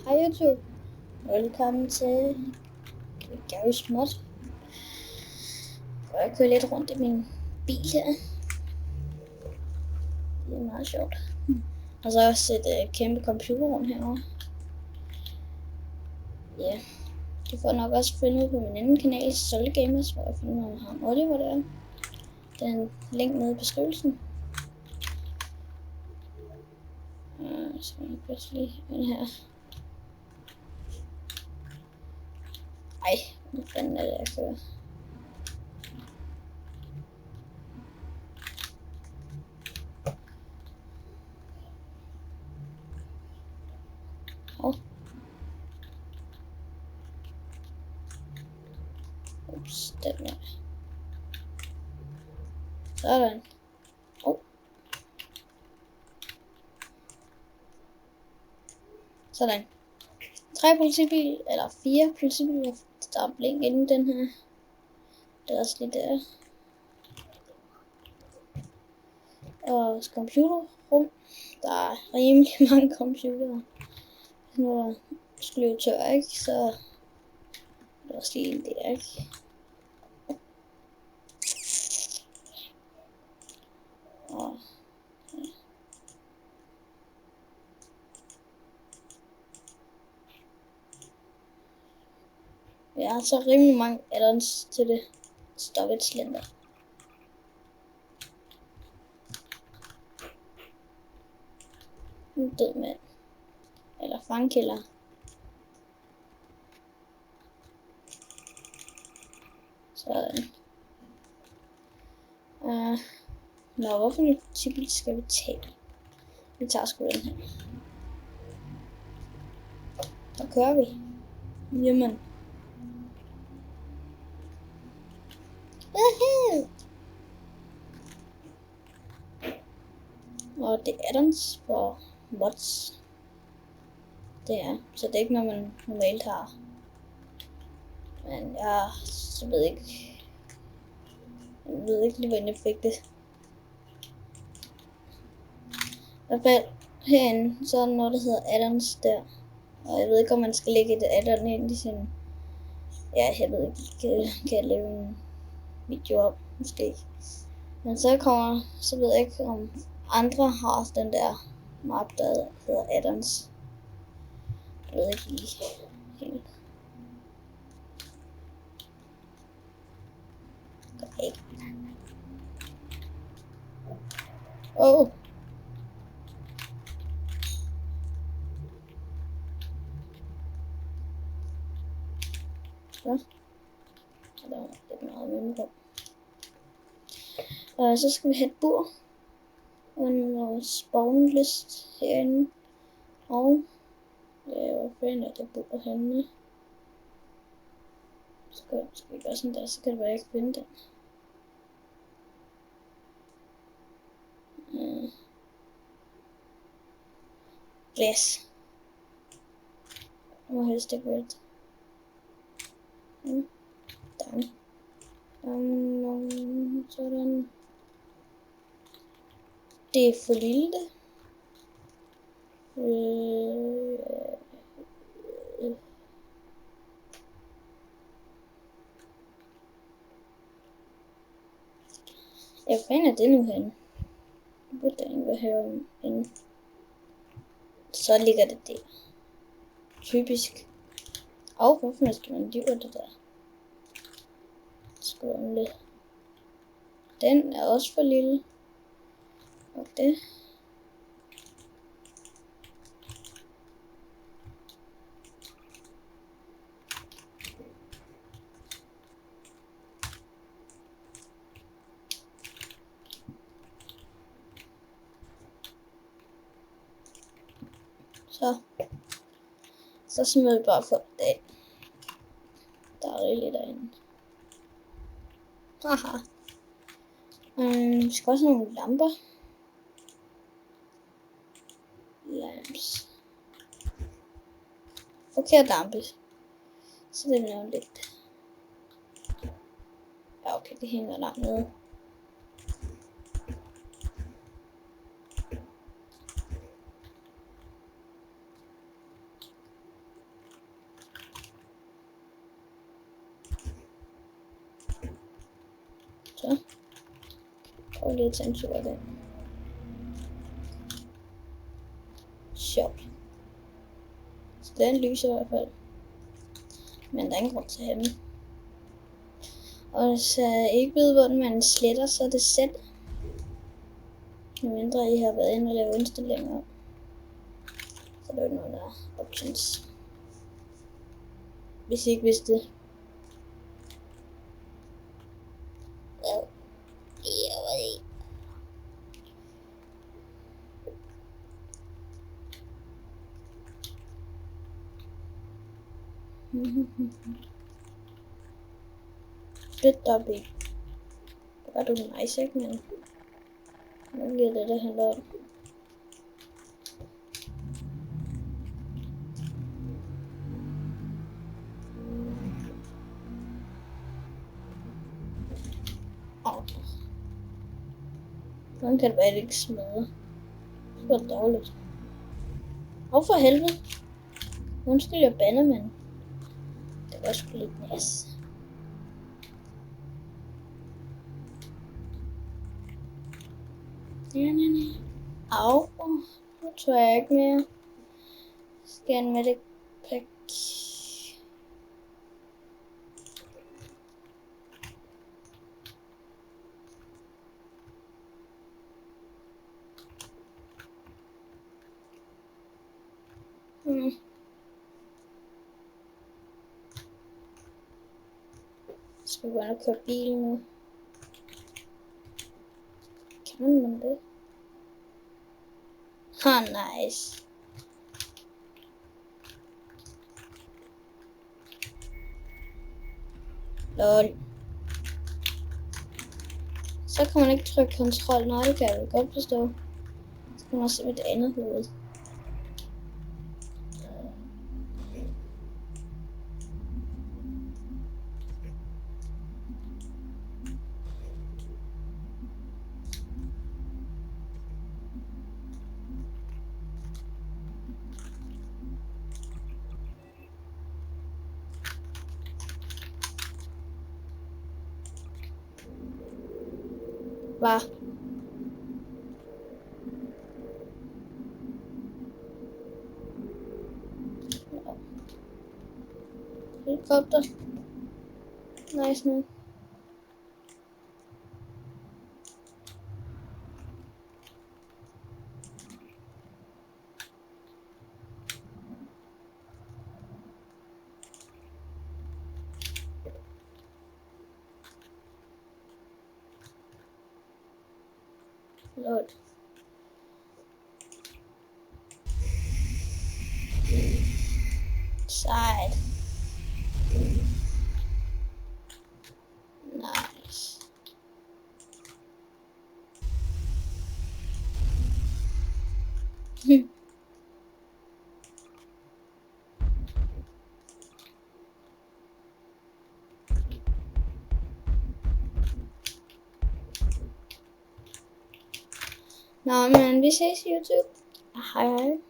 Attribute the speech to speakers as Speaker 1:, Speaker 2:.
Speaker 1: Hej YouTube, velkommen til Garry's Mod. Jeg kører lidt rundt i min bil her. Det er meget sjovt. Og så også et kæmpe computerrum herovre. Ja, det får nok også følge med på min anden kanal, Solte Gamers, hvor jeg finder med ham Oliver der. Den link nede i beskrivelsen. Så skal jeg pludselig den her. Ej, hvad fanden er det, jeg kører? Ups, den der. Sådan. Sådan. 3 politibil, eller 4 politibiler, der er blink inden den her. Det er også lige der. Og computerrum. Der er rimelig mange computere. Nu er skulle jeg tør, ikke? Så det er også lige en der, ikke? Og ja, så rimelig mange add-ons til det storage slender. En død mand. Eller fangkiller. Sådan. Nå, hvorfor en titel skal vi tage? Vi tager sgu den her. Så kører vi. Jamen. Og det er add-ons for mods. Det er. Så det er ikke noget, man normalt har. Men jeg ved ikke lige, hvordan jeg fik det. I hvert fald herinde, så er der noget, der hedder add-ons der. Og jeg ved ikke, om man skal lægge et add-on ind i sin... Ja, jeg ved ikke, kan jeg lave en video om, måske. Men så ved jeg ikke, om andre har den der map, der hedder add-ons. Jeg ved ikke lige helt. Okay. Oh. Så. Der er lidt meget mindre. Og så skal vi have et bur. Og en spawn list herinde. Og hvor fanden er det bur henne? Skal vi gøre sådan der, så kan det være, jeg ikke finde den. Glas. Må helst ikke være det. Sådan. Det er for lille. Jeg finder det nu hen. Jeg burde da ikke høre om en. Så ligger det der. Typisk. Og hvorfor skal man dyre det der? Skål. Den er også for lille. Og det. Så smider vi bare for det af. Der er rigeligt derinde. Haha. Vi skal også have nogle lamper. Lamps. Forkert lampe. Så det er lidt. Ja, okay, det hænger langt nede. Så. Prøv lige at tage en tur af den. Sjovt. Så den lyser i hvert fald. Men der er ingen grund til at have den. Og hvis jeg ikke ved, hvordan man sletter, så er det set. Medmindre I har været inde og lave indstillinger. Så er det noget der options. Hvis I ikke vidste det. Lidt dobbelt. Det var du nice, ikke? Men nu bliver det, der handler om. Hvordan kan det være, at det ikke smadrer? Det var dårligt. For helvede. Undskyld, jeg bander, men det var sgu lidt næs. Au. Nu tror jeg ikke mere. Skal med det pack. Skal vi gå ind og køre bil nu? Kan man det? Nice. Lol. Så kan man ikke trykke kontrol. Nej, det kan jeg vel godt forstå. Så kan man også se mit andet hoved. Hvad? Helikopter. Nice nu. Lol. Sejt. Nice. Nå, men vi ses i YouTube. Hej hej.